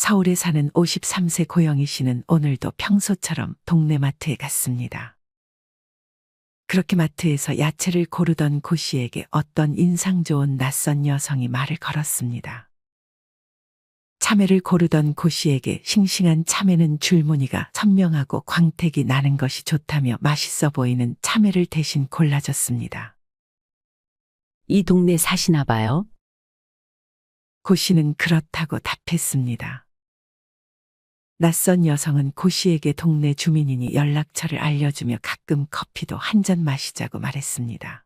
서울에 사는 53세 고영희 씨는 오늘도 평소처럼 동네 마트에 갔습니다. 그렇게 마트에서 야채를 고르던 고 씨에게 어떤 인상 좋은 낯선 여성이 말을 걸었습니다. 참외를 고르던 고 씨에게 싱싱한 참외는 줄무늬가 선명하고 광택이 나는 것이 좋다며 맛있어 보이는 참외를 대신 골라줬습니다. 이 동네 사시나 봐요? 고 씨는 그렇다고 답했습니다. 낯선 여성은 고 씨에게 동네 주민이니 연락처를 알려주며 가끔 커피도 한 잔 마시자고 말했습니다.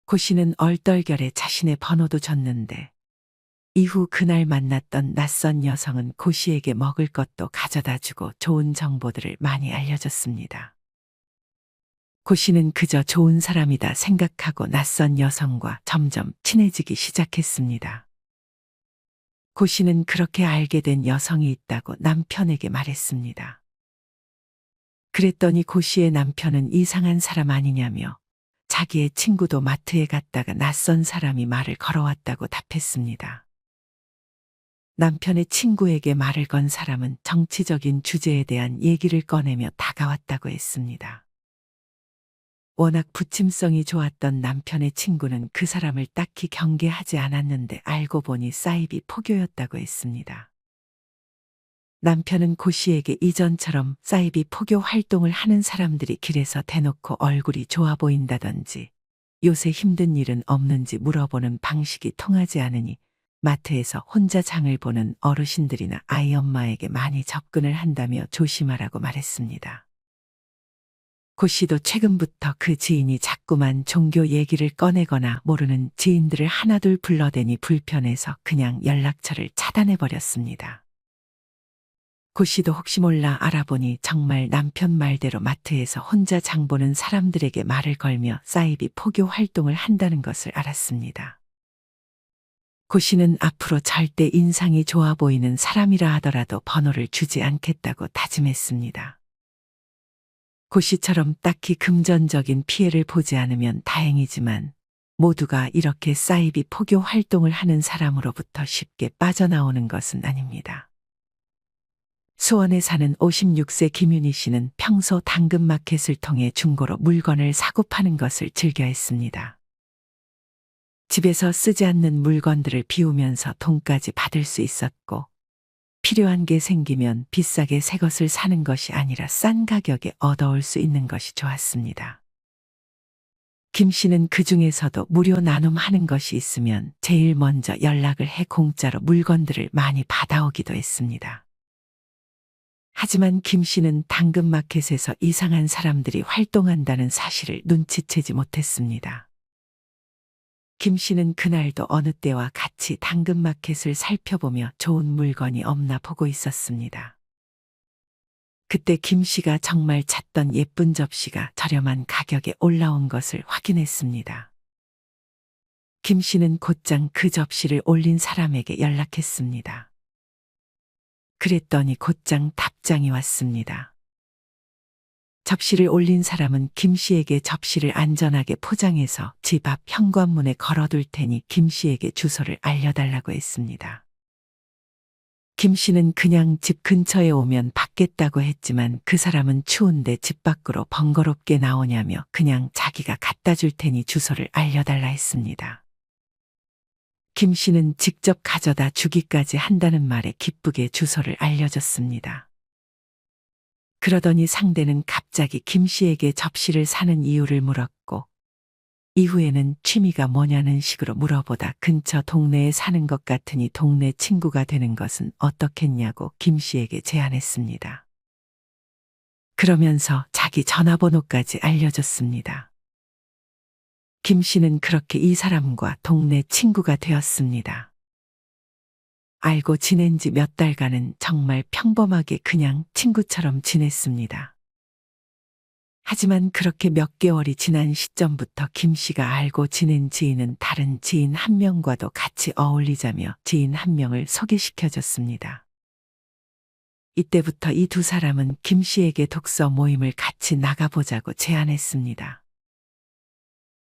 고 씨는 얼떨결에 자신의 번호도 줬는데 이후 그날 만났던 낯선 여성은 고 씨에게 먹을 것도 가져다 주고 좋은 정보들을 많이 알려줬습니다. 고 씨는 그저 좋은 사람이다 생각하고 낯선 여성과 점점 친해지기 시작했습니다. 고 씨는 그렇게 알게 된 여성이 있다고 남편에게 말했습니다. 그랬더니 고 씨의 남편은 이상한 사람 아니냐며 자기의 친구도 마트에 갔다가 낯선 사람이 말을 걸어왔다고 답했습니다. 남편의 친구에게 말을 건 사람은 정치적인 주제에 대한 얘기를 꺼내며 다가왔다고 했습니다. 워낙 부침성이 좋았던 남편의 친구는 그 사람을 딱히 경계하지 않았는데 알고 보니 사이비 포교였다고 했습니다. 남편은 고 씨에게 이전처럼 사이비 포교 활동을 하는 사람들이 길에서 대놓고 얼굴이 좋아 보인다든지 요새 힘든 일은 없는지 물어보는 방식이 통하지 않으니 마트에서 혼자 장을 보는 어르신들이나 아이 엄마에게 많이 접근을 한다며 조심하라고 말했습니다. 고 씨도 최근부터 그 지인이 자꾸만 종교 얘기를 꺼내거나 모르는 지인들을 하나둘 불러대니 불편해서 그냥 연락처를 차단해버렸습니다. 고 씨도 혹시 몰라 알아보니 정말 남편 말대로 마트에서 혼자 장 보는 사람들에게 말을 걸며 사이비 포교 활동을 한다는 것을 알았습니다. 고 씨는 앞으로 절대 인상이 좋아 보이는 사람이라 하더라도 번호를 주지 않겠다고 다짐했습니다. 고 씨처럼 딱히 금전적인 피해를 보지 않으면 다행이지만 모두가 이렇게 사이비 포교 활동을 하는 사람으로부터 쉽게 빠져나오는 것은 아닙니다. 수원에 사는 56세 김윤희 씨는 평소 당근마켓을 통해 중고로 물건을 사고 파는 것을 즐겨 했습니다. 집에서 쓰지 않는 물건들을 비우면서 돈까지 받을 수 있었고 필요한 게 생기면 비싸게 새 것을 사는 것이 아니라 싼 가격에 얻어올 수 있는 것이 좋았습니다. 김 씨는 그 중에서도 무료 나눔하는 것이 있으면 제일 먼저 연락을 해 공짜로 물건들을 많이 받아오기도 했습니다. 하지만 김 씨는 당근마켓에서 이상한 사람들이 활동한다는 사실을 눈치채지 못했습니다. 김 씨는 그날도 어느 때와 같이 당근마켓을 살펴보며 좋은 물건이 없나 보고 있었습니다. 그때 김 씨가 정말 찾던 예쁜 접시가 저렴한 가격에 올라온 것을 확인했습니다. 김 씨는 곧장 그 접시를 올린 사람에게 연락했습니다. 그랬더니 곧장 답장이 왔습니다. 접시를 올린 사람은 김 씨에게 접시를 안전하게 포장해서 집 앞 현관문에 걸어둘 테니 김 씨에게 주소를 알려달라고 했습니다. 김 씨는 그냥 집 근처에 오면 받겠다고 했지만 그 사람은 추운데 집 밖으로 번거롭게 나오냐며 그냥 자기가 갖다 줄 테니 주소를 알려달라 했습니다. 김 씨는 직접 가져다 주기까지 한다는 말에 기쁘게 주소를 알려줬습니다. 그러더니 상대는 갑자기 김 씨에게 접시를 사는 이유를 물었고 이후에는 취미가 뭐냐는 식으로 물어보다 근처 동네에 사는 것 같으니 동네 친구가 되는 것은 어떻겠냐고 김 씨에게 제안했습니다. 그러면서 자기 전화번호까지 알려줬습니다. 김 씨는 그렇게 이 사람과 동네 친구가 되었습니다. 알고 지낸 지 몇 달간은 정말 평범하게 그냥 친구처럼 지냈습니다. 하지만 그렇게 몇 개월이 지난 시점부터 김 씨가 알고 지낸 지인은 다른 지인 한 명과도 같이 어울리자며 지인 한 명을 소개시켜줬습니다. 이때부터 이 두 사람은 김 씨에게 독서 모임을 같이 나가보자고 제안했습니다.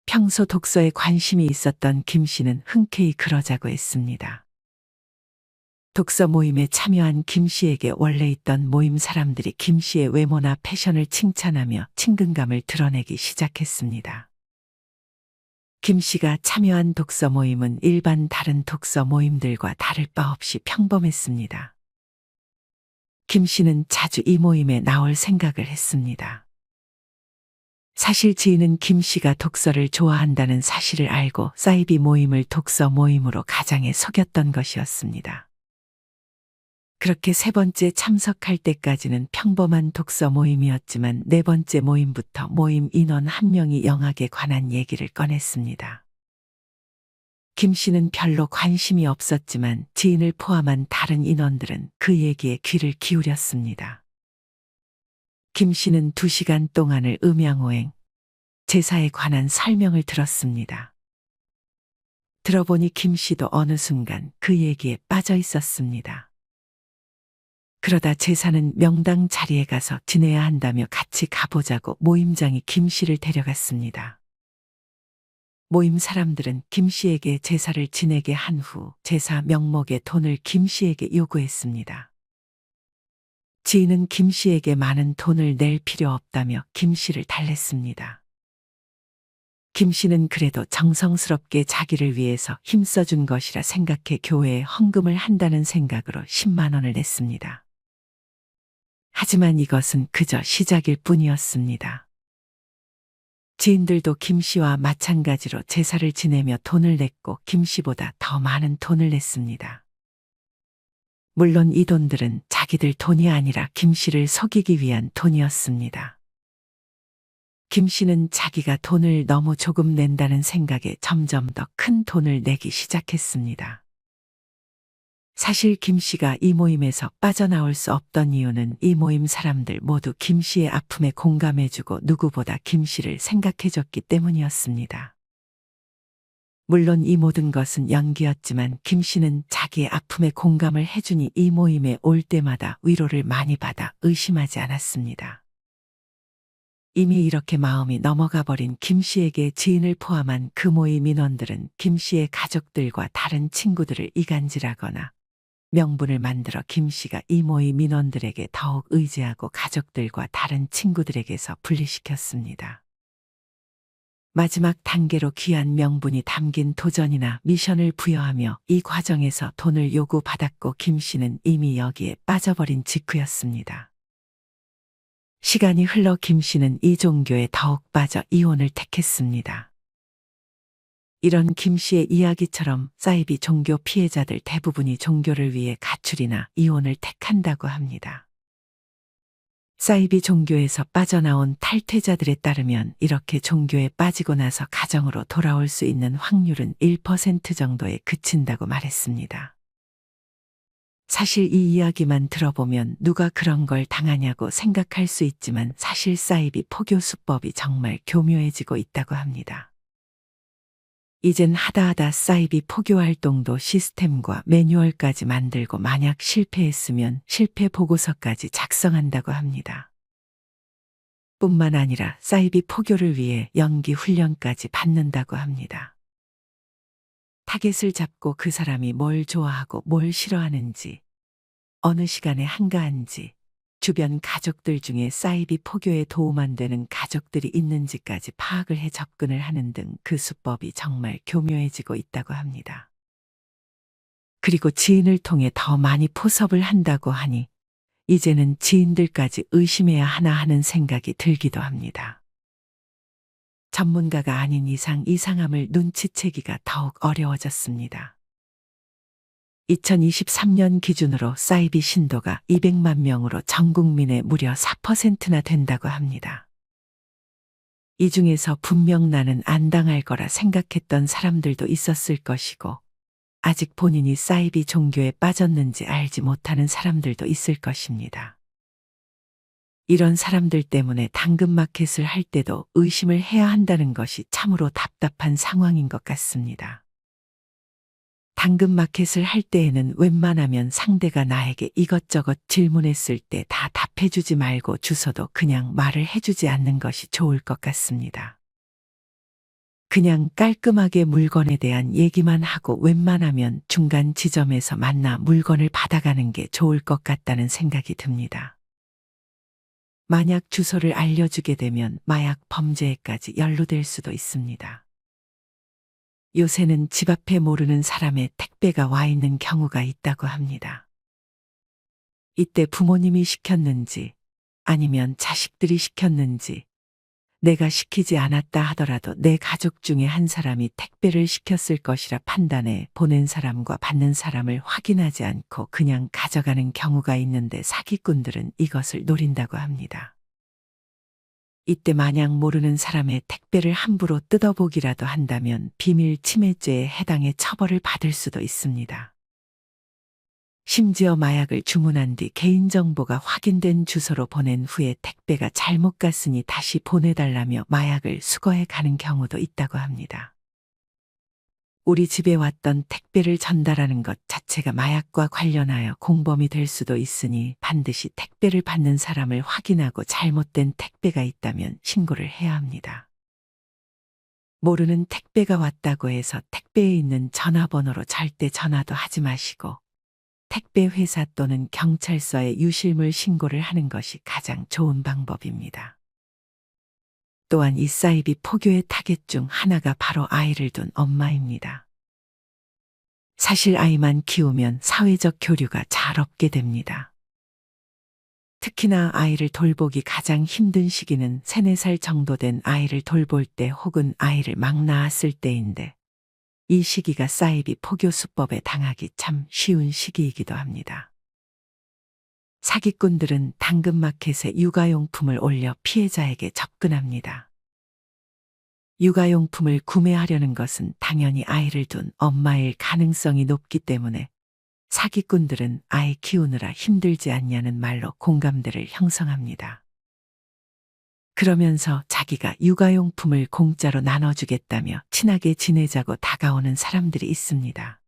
평소 독서에 관심이 있었던 김 씨는 흔쾌히 그러자고 했습니다. 독서 모임에 참여한 김 씨에게 원래 있던 모임 사람들이 김 씨의 외모나 패션을 칭찬하며 친근감을 드러내기 시작했습니다. 김 씨가 참여한 독서 모임은 일반 다른 독서 모임들과 다를 바 없이 평범했습니다. 김 씨는 자주 이 모임에 나올 생각을 했습니다. 사실 지인은 김 씨가 독서를 좋아한다는 사실을 알고 사이비 모임을 독서 모임으로 가장에 속였던 것이었습니다. 그렇게 세 번째 참석할 때까지는 평범한 독서 모임이었지만 네 번째 모임부터 모임 인원 한 명이 영학에 관한 얘기를 꺼냈습니다. 김 씨는 별로 관심이 없었지만 지인을 포함한 다른 인원들은 그 얘기에 귀를 기울였습니다. 김 씨는 2시간 동안을 음양오행, 제사에 관한 설명을 들었습니다. 들어보니 김 씨도 어느 순간 그 얘기에 빠져 있었습니다. 그러다 제사는 명당 자리에 가서 지내야 한다며 같이 가보자고 모임장이 김 씨를 데려갔습니다. 모임 사람들은 김 씨에게 제사를 지내게 한 후 제사 명목의 돈을 김 씨에게 요구했습니다. 지인은 김 씨에게 많은 돈을 낼 필요 없다며 김 씨를 달랬습니다. 김 씨는 그래도 정성스럽게 자기를 위해서 힘써준 것이라 생각해 교회에 헌금을 한다는 생각으로 10만 원을 냈습니다. 하지만 이것은 그저 시작일 뿐이었습니다. 지인들도 김 씨와 마찬가지로 제사를 지내며 돈을 냈고 김 씨보다 더 많은 돈을 냈습니다. 물론 이 돈들은 자기들 돈이 아니라 김 씨를 속이기 위한 돈이었습니다. 김 씨는 자기가 돈을 너무 조금 낸다는 생각에 점점 더 큰 돈을 내기 시작했습니다. 사실 김 씨가 이 모임에서 빠져나올 수 없던 이유는 이 모임 사람들 모두 김 씨의 아픔에 공감해주고 누구보다 김 씨를 생각해줬기 때문이었습니다. 물론 이 모든 것은 연기였지만 김 씨는 자기의 아픔에 공감을 해주니 이 모임에 올 때마다 위로를 많이 받아 의심하지 않았습니다. 이미 이렇게 마음이 넘어가 버린 김 씨에게 지인을 포함한 그 모임 인원들은 김 씨의 가족들과 다른 친구들을 이간질하거나 명분을 만들어 김 씨가 이 모임 인원들에게 더욱 의지하고 가족들과 다른 친구들에게서 분리시켰습니다. 마지막 단계로 귀한 명분이 담긴 도전이나 미션을 부여하며 이 과정에서 돈을 요구받았고 김 씨는 이미 여기에 빠져버린 직후였습니다. 시간이 흘러 김 씨는 이 종교에 더욱 빠져 이혼을 택했습니다. 이런 김 씨의 이야기처럼 사이비 종교 피해자들 대부분이 종교를 위해 가출이나 이혼을 택한다고 합니다. 사이비 종교에서 빠져나온 탈퇴자들에 따르면 이렇게 종교에 빠지고 나서 가정으로 돌아올 수 있는 확률은 1% 정도에 그친다고 말했습니다. 사실 이 이야기만 들어보면 누가 그런 걸 당하냐고 생각할 수 있지만 사실 사이비 포교 수법이 정말 교묘해지고 있다고 합니다. 이젠 하다하다 사이비 포교 활동도 시스템과 매뉴얼까지 만들고 만약 실패했으면 실패 보고서까지 작성한다고 합니다. 뿐만 아니라 사이비 포교를 위해 연기 훈련까지 받는다고 합니다. 타겟을 잡고 그 사람이 뭘 좋아하고 뭘 싫어하는지, 어느 시간에 한가한지, 주변 가족들 중에 사이비 포교에 도움 안 되는 가족들이 있는지까지 파악을 해 접근을 하는 등 그 수법이 정말 교묘해지고 있다고 합니다. 그리고 지인을 통해 더 많이 포섭을 한다고 하니 이제는 지인들까지 의심해야 하나 하는 생각이 들기도 합니다. 전문가가 아닌 이상 이상함을 눈치채기가 더욱 어려워졌습니다. 2023년 기준으로 사이비 신도가 200만 명으로 전 국민의 무려 4%나 된다고 합니다. 이 중에서 분명 나는 안 당할 거라 생각했던 사람들도 있었을 것이고, 아직 본인이 사이비 종교에 빠졌는지 알지 못하는 사람들도 있을 것입니다. 이런 사람들 때문에 당근마켓을 할 때도 의심을 해야 한다는 것이 참으로 답답한 상황인 것 같습니다. 당근마켓을 할 때에는 웬만하면 상대가 나에게 이것저것 질문했을 때 다 답해주지 말고 주소도 그냥 말을 해주지 않는 것이 좋을 것 같습니다. 그냥 깔끔하게 물건에 대한 얘기만 하고 웬만하면 중간 지점에서 만나 물건을 받아가는 게 좋을 것 같다는 생각이 듭니다. 만약 주소를 알려주게 되면 마약 범죄에까지 연루될 수도 있습니다. 요새는 집 앞에 모르는 사람의 택배가 와 있는 경우가 있다고 합니다. 이때 부모님이 시켰는지 아니면 자식들이 시켰는지 내가 시키지 않았다 하더라도 내 가족 중에 한 사람이 택배를 시켰을 것이라 판단해 보낸 사람과 받는 사람을 확인하지 않고 그냥 가져가는 경우가 있는데 사기꾼들은 이것을 노린다고 합니다. 이때 만약 모르는 사람의 택배를 함부로 뜯어보기라도 한다면 비밀 침해죄에 해당해 처벌을 받을 수도 있습니다. 심지어 마약을 주문한 뒤 개인정보가 확인된 주소로 보낸 후에 택배가 잘못 갔으니 다시 보내달라며 마약을 수거해 가는 경우도 있다고 합니다. 우리 집에 왔던 택배를 전달하는 것 자체가 마약과 관련하여 공범이 될 수도 있으니 반드시 택배를 받는 사람을 확인하고 잘못된 택배가 있다면 신고를 해야 합니다. 모르는 택배가 왔다고 해서 택배에 있는 전화번호로 절대 전화도 하지 마시고 택배 회사 또는 경찰서에 유실물 신고를 하는 것이 가장 좋은 방법입니다. 또한 이 사이비 포교의 타겟 중 하나가 바로 아이를 둔 엄마입니다. 사실 아이만 키우면 사회적 교류가 잘 없게 됩니다. 특히나 아이를 돌보기 가장 힘든 시기는 3, 4살 정도 된 아이를 돌볼 때 혹은 아이를 막 낳았을 때인데 이 시기가 사이비 포교 수법에 당하기 참 쉬운 시기이기도 합니다. 사기꾼들은 당근마켓에 육아용품을 올려 피해자에게 접근합니다. 육아용품을 구매하려는 것은 당연히 아이를 둔 엄마일 가능성이 높기 때문에 사기꾼들은 아이 키우느라 힘들지 않냐는 말로 공감대를 형성합니다. 그러면서 자기가 육아용품을 공짜로 나눠주겠다며 친하게 지내자고 다가오는 사람들이 있습니다.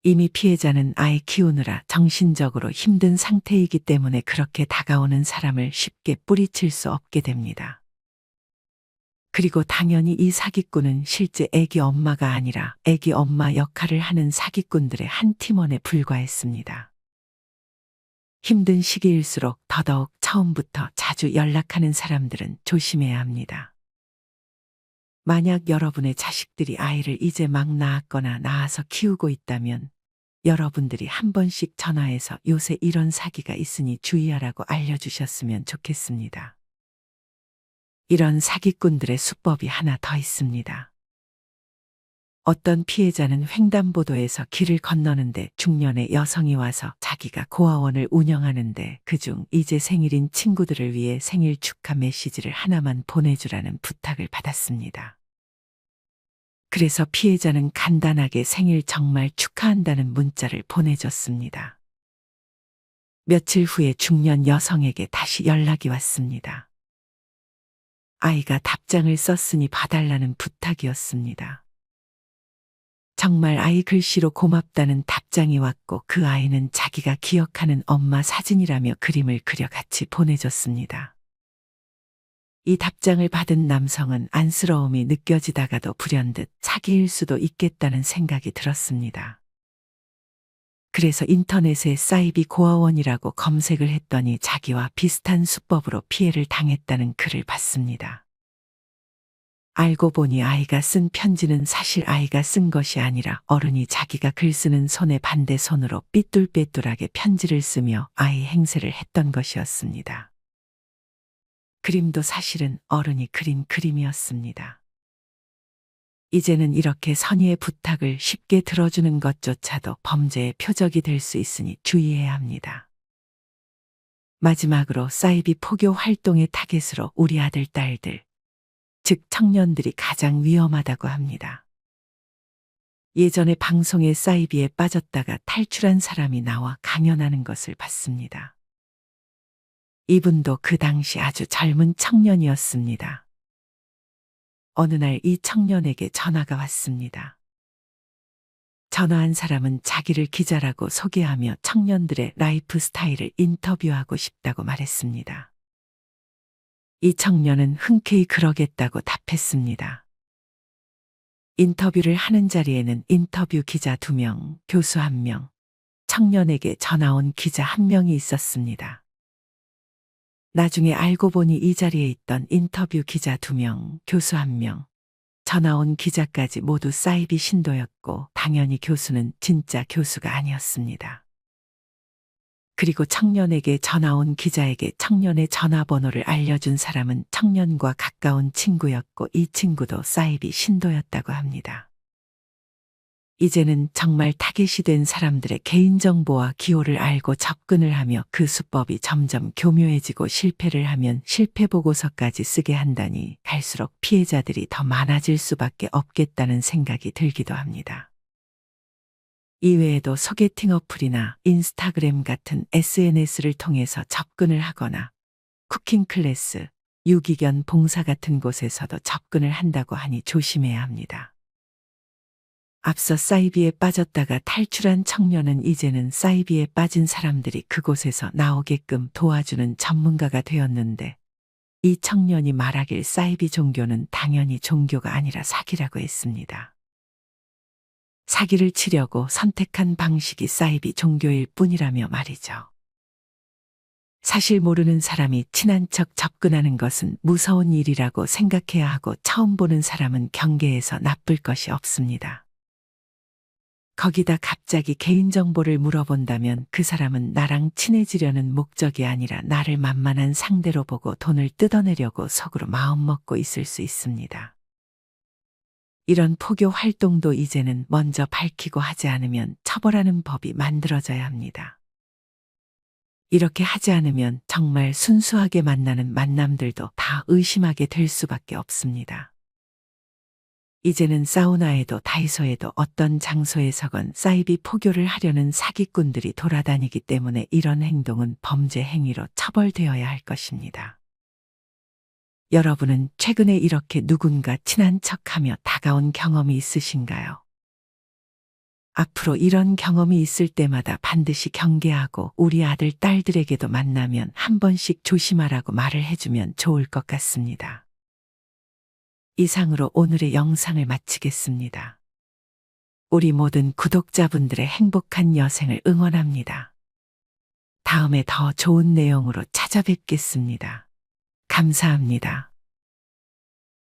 이미 피해자는 아이 키우느라 정신적으로 힘든 상태이기 때문에 그렇게 다가오는 사람을 쉽게 뿌리칠 수 없게 됩니다. 그리고 당연히 이 사기꾼은 실제 애기 엄마가 아니라 애기 엄마 역할을 하는 사기꾼들의 한 팀원에 불과했습니다. 힘든 시기일수록 더더욱 처음부터 자주 연락하는 사람들은 조심해야 합니다. 만약 여러분의 자식들이 아이를 이제 막 낳았거나 낳아서 키우고 있다면 여러분들이 한 번씩 전화해서 요새 이런 사기가 있으니 주의하라고 알려주셨으면 좋겠습니다. 이런 사기꾼들의 수법이 하나 더 있습니다. 어떤 피해자는 횡단보도에서 길을 건너는데 중년의 여성이 와서 자기가 고아원을 운영하는데 그중 이제 생일인 친구들을 위해 생일 축하 메시지를 하나만 보내주라는 부탁을 받았습니다. 그래서 피해자는 간단하게 생일 정말 축하한다는 문자를 보내줬습니다. 며칠 후에 중년 여성에게 다시 연락이 왔습니다. 아이가 답장을 썼으니 봐달라는 부탁이었습니다. 정말 아이 글씨로 고맙다는 답장이 왔고 그 아이는 자기가 기억하는 엄마 사진이라며 그림을 그려 같이 보내줬습니다. 이 답장을 받은 남성은 안쓰러움이 느껴지다가도 불현듯 사기일 수도 있겠다는 생각이 들었습니다. 그래서 인터넷에 사이비 고아원이라고 검색을 했더니 자기와 비슷한 수법으로 피해를 당했다는 글을 봤습니다. 알고 보니 아이가 쓴 편지는 사실 아이가 쓴 것이 아니라 어른이 자기가 글 쓰는 손의 반대 손으로 삐뚤빼뚤하게 편지를 쓰며 아이 행세를 했던 것이었습니다. 그림도 사실은 어른이 그린 그림이었습니다. 이제는 이렇게 선의의 부탁을 쉽게 들어주는 것조차도 범죄의 표적이 될 수 있으니 주의해야 합니다. 마지막으로 사이비 포교 활동의 타겟으로 우리 아들, 딸들, 즉 청년들이 가장 위험하다고 합니다. 예전에 방송에 사이비에 빠졌다가 탈출한 사람이 나와 강연하는 것을 봤습니다. 이분도 그 당시 아주 젊은 청년이었습니다. 어느 날 이 청년에게 전화가 왔습니다. 전화한 사람은 자기를 기자라고 소개하며 청년들의 라이프 스타일을 인터뷰하고 싶다고 말했습니다. 이 청년은 흔쾌히 그러겠다고 답했습니다. 인터뷰를 하는 자리에는 인터뷰 기자 2명, 교수 1명, 청년에게 전화 온 기자 1명이 있었습니다. 나중에 알고 보니 이 자리에 있던 인터뷰 기자 2명, 교수 1명, 전화 온 기자까지 모두 사이비 신도였고 당연히 교수는 진짜 교수가 아니었습니다. 그리고 청년에게 전화 온 기자에게 청년의 전화번호를 알려준 사람은 청년과 가까운 친구였고 이 친구도 사이비 신도였다고 합니다. 이제는 정말 타겟이 된 사람들의 개인정보와 기호를 알고 접근을 하며 그 수법이 점점 교묘해지고 실패를 하면 실패보고서까지 쓰게 한다니 갈수록 피해자들이 더 많아질 수밖에 없겠다는 생각이 들기도 합니다. 이외에도 소개팅 어플이나 인스타그램 같은 SNS를 통해서 접근을 하거나 쿠킹 클래스, 유기견 봉사 같은 곳에서도 접근을 한다고 하니 조심해야 합니다. 앞서 사이비에 빠졌다가 탈출한 청년은 이제는 사이비에 빠진 사람들이 그곳에서 나오게끔 도와주는 전문가가 되었는데 이 청년이 말하길 사이비 종교는 당연히 종교가 아니라 사기라고 했습니다. 사기를 치려고 선택한 방식이 사이비 종교일 뿐이라며 말이죠. 사실 모르는 사람이 친한 척 접근하는 것은 무서운 일이라고 생각해야 하고 처음 보는 사람은 경계해서 나쁠 것이 없습니다. 거기다 갑자기 개인정보를 물어본다면 그 사람은 나랑 친해지려는 목적이 아니라 나를 만만한 상대로 보고 돈을 뜯어내려고 속으로 마음먹고 있을 수 있습니다. 이런 포교 활동도 이제는 먼저 밝히고 하지 않으면 처벌하는 법이 만들어져야 합니다. 이렇게 하지 않으면 정말 순수하게 만나는 만남들도 다 의심하게 될 수밖에 없습니다. 이제는 사우나에도 다이소에도 어떤 장소에서건 사이비 포교를 하려는 사기꾼들이 돌아다니기 때문에 이런 행동은 범죄 행위로 처벌되어야 할 것입니다. 여러분은 최근에 이렇게 누군가 친한 척하며 다가온 경험이 있으신가요? 앞으로 이런 경험이 있을 때마다 반드시 경계하고 우리 아들, 딸들에게도 만나면 한 번씩 조심하라고 말을 해주면 좋을 것 같습니다. 이상으로 오늘의 영상을 마치겠습니다. 우리 모든 구독자분들의 행복한 여생을 응원합니다. 다음에 더 좋은 내용으로 찾아뵙겠습니다. 감사합니다.